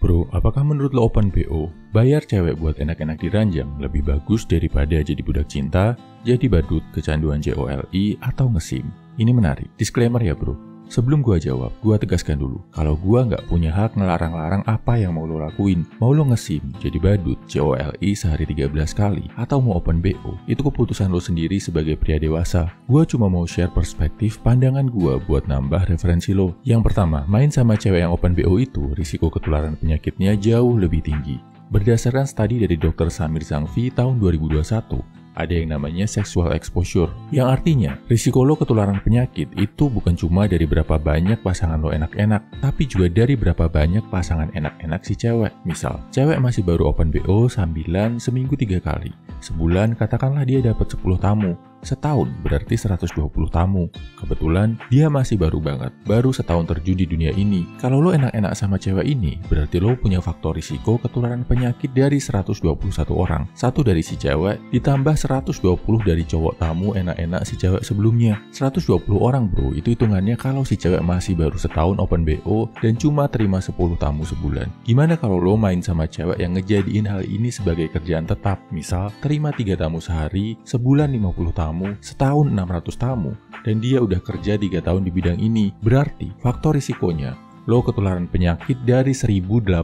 Bro, apakah menurut lo open BO, bayar cewek buat enak-enak diranjang lebih bagus daripada jadi budak cinta, jadi badut, kecanduan JOLI, atau ngesim? Ini menarik. Disclaimer ya bro. Sebelum gua jawab, gua tegaskan dulu. Kalau gua nggak punya hak ngelarang-larang apa yang mau lo lakuin. Mau lo ngesim, jadi badut, JOLI sehari 13 kali, atau mau open BO, itu keputusan lo sendiri sebagai pria dewasa. Gua cuma mau share perspektif pandangan gua buat nambah referensi lo. Yang pertama, main sama cewek yang open BO itu, risiko ketularan penyakitnya jauh lebih tinggi. Berdasarkan studi dari Dr. Samir Zangvi tahun 2021, ada yang namanya sexual exposure, yang artinya risiko lo ketularan penyakit itu bukan cuma dari berapa banyak pasangan lo enak-enak, tapi juga dari berapa banyak pasangan enak-enak si cewek. Misal, cewek masih baru open BO sambilan seminggu 3 kali. Sebulan katakanlah dia dapat 10 tamu. Setahun berarti 120 tamu. Kebetulan dia masih baru banget, baru setahun terjun di dunia ini. Kalau lo enak-enak sama cewek ini, berarti lo punya faktor risiko ketularan penyakit dari 121 orang. Satu dari si cewek, ditambah 120 dari cowok tamu enak-enak si cewek sebelumnya. 120 orang bro, itu hitungannya kalau si cewek masih baru setahun open BO dan cuma terima 10 tamu sebulan. Gimana kalau lo main sama cewek yang ngejadiin hal ini sebagai kerjaan tetap? Misal, terima 3 tamu sehari, sebulan 50 tamu, setahun 600 tamu, dan dia udah kerja 3 tahun di bidang ini. Berarti faktor risikonya lo ketularan penyakit dari 1.801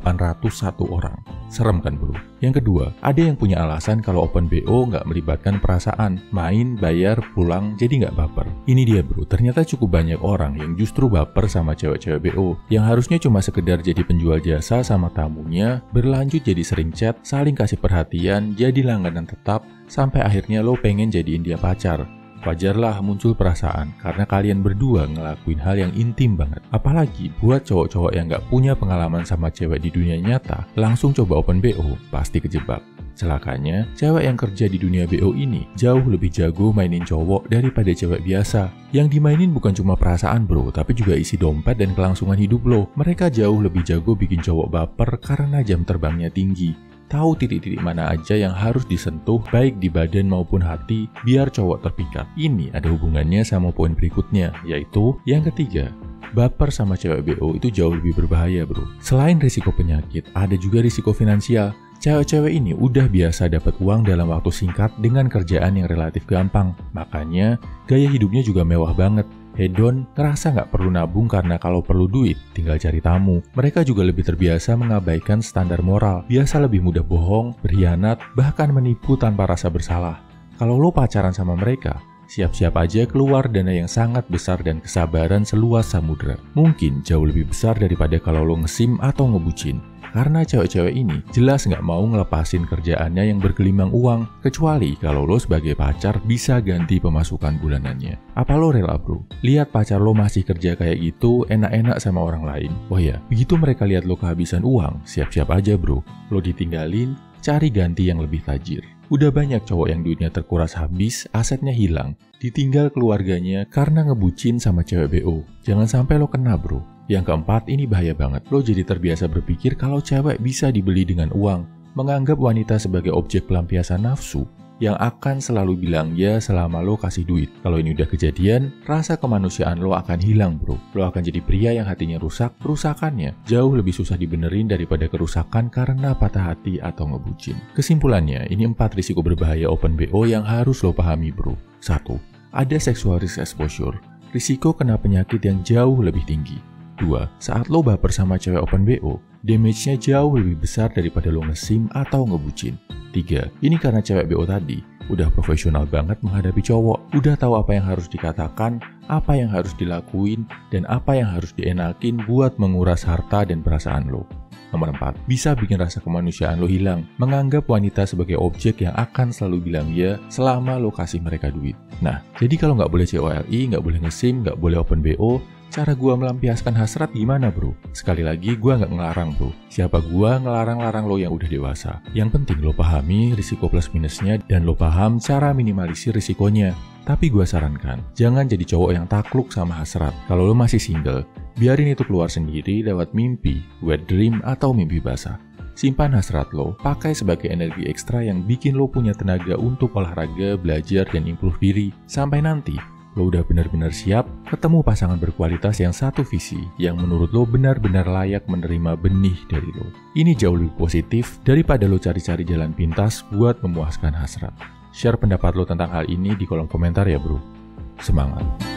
orang. Serem kan bro? Yang kedua, ada yang punya alasan kalau open BO nggak melibatkan perasaan, main, bayar, pulang, jadi nggak baper. Ini dia bro, ternyata cukup banyak orang yang justru baper sama cewek-cewek BO, yang harusnya cuma sekedar jadi penjual jasa sama tamunya, berlanjut jadi sering chat, saling kasih perhatian, jadi langganan tetap, sampai akhirnya lo pengen jadiin dia pacar. Wajarlah muncul perasaan karena kalian berdua ngelakuin hal yang intim banget. Apalagi buat cowok-cowok yang gak punya pengalaman sama cewek di dunia nyata, langsung coba open BO, pasti kejebak. Celakanya, cewek yang kerja di dunia BO ini jauh lebih jago mainin cowok daripada cewek biasa. Yang dimainin bukan cuma perasaan bro, tapi juga isi dompet dan kelangsungan hidup lo. Mereka jauh lebih jago bikin cowok baper karena jam terbangnya tinggi. Tahu titik-titik mana aja yang harus disentuh baik di badan maupun hati biar cowok terpikat. Ini ada hubungannya sama poin berikutnya, yaitu yang ketiga. Baper sama cewek BO itu jauh lebih berbahaya bro. Selain risiko penyakit, ada juga risiko finansial. Cewek-cewek ini udah biasa dapat uang dalam waktu singkat dengan kerjaan yang relatif gampang. Makanya, gaya hidupnya juga mewah banget. Hedon ngerasa nggak perlu nabung karena kalau perlu duit, tinggal cari tamu. Mereka juga lebih terbiasa mengabaikan standar moral, biasa lebih mudah bohong, berkhianat, bahkan menipu tanpa rasa bersalah. Kalau lo pacaran sama mereka, siap-siap aja keluar dana yang sangat besar dan kesabaran seluas samudra. Mungkin jauh lebih besar daripada kalau lo ngesim atau ngebucin. Karena cewek-cewek ini jelas nggak mau ngelepasin kerjaannya yang bergelimang uang, kecuali kalau lo sebagai pacar bisa ganti pemasukan bulanannya. Apa lo rela bro? Lihat pacar lo masih kerja kayak gitu, enak-enak sama orang lain. Oh ya, begitu mereka lihat lo kehabisan uang, siap-siap aja bro. Lo ditinggalin, cari ganti yang lebih tajir. Udah banyak cowok yang duitnya terkuras habis, asetnya hilang, ditinggal keluarganya karena ngebucin sama cewek BO. Jangan sampai lo kena bro. Yang keempat, ini bahaya banget. Lo jadi terbiasa berpikir kalau cewek bisa dibeli dengan uang, menganggap wanita sebagai objek pelampiasan nafsu yang akan selalu bilang ya selama lo kasih duit. Kalau ini udah kejadian, rasa kemanusiaan lo akan hilang bro. Lo akan jadi pria yang hatinya rusak, kerusakannya jauh lebih susah dibenerin daripada kerusakan karena patah hati atau ngebucin. Kesimpulannya, ini 4 risiko berbahaya open BO yang harus lo pahami bro. 1. Ada sexual risk exposure, risiko kena penyakit yang jauh lebih tinggi. 2. Saat lo baper sama cewek open BO, damage-nya jauh lebih besar daripada lo ngesim atau ngebucin. 3. Ini karena cewek BO tadi udah profesional banget menghadapi cowok, udah tahu apa yang harus dikatakan, apa yang harus dilakuin, dan apa yang harus dienakin buat menguras harta dan perasaan lo. Nomor 4, bisa bikin rasa kemanusiaan lo hilang, menganggap wanita sebagai objek yang akan selalu bilang ya selama lo kasih mereka duit. Nah, jadi kalau nggak boleh COLI, nggak boleh ngesim, nggak boleh open BO, cara gua melampiaskan hasrat gimana bro? Sekali lagi gua nggak ngelarang bro. Siapa gua ngelarang-larang lo yang udah dewasa? Yang penting lo pahami risiko plus minusnya dan lo paham cara minimalisir risikonya. Tapi gua sarankan, jangan jadi cowok yang takluk sama hasrat. Kalau lo masih single, biarin itu keluar sendiri lewat mimpi, wet dream, atau mimpi basah. Simpan hasrat lo, pakai sebagai energi ekstra yang bikin lo punya tenaga untuk olahraga, belajar, dan improve diri. Sampai nanti, Lo udah benar-benar siap ketemu pasangan berkualitas yang satu visi, yang menurut lo benar-benar layak menerima benih dari lo. Ini jauh lebih positif daripada lo cari-cari jalan pintas buat memuaskan hasrat. Share pendapat lo tentang hal ini di kolom komentar ya bro. Semangat!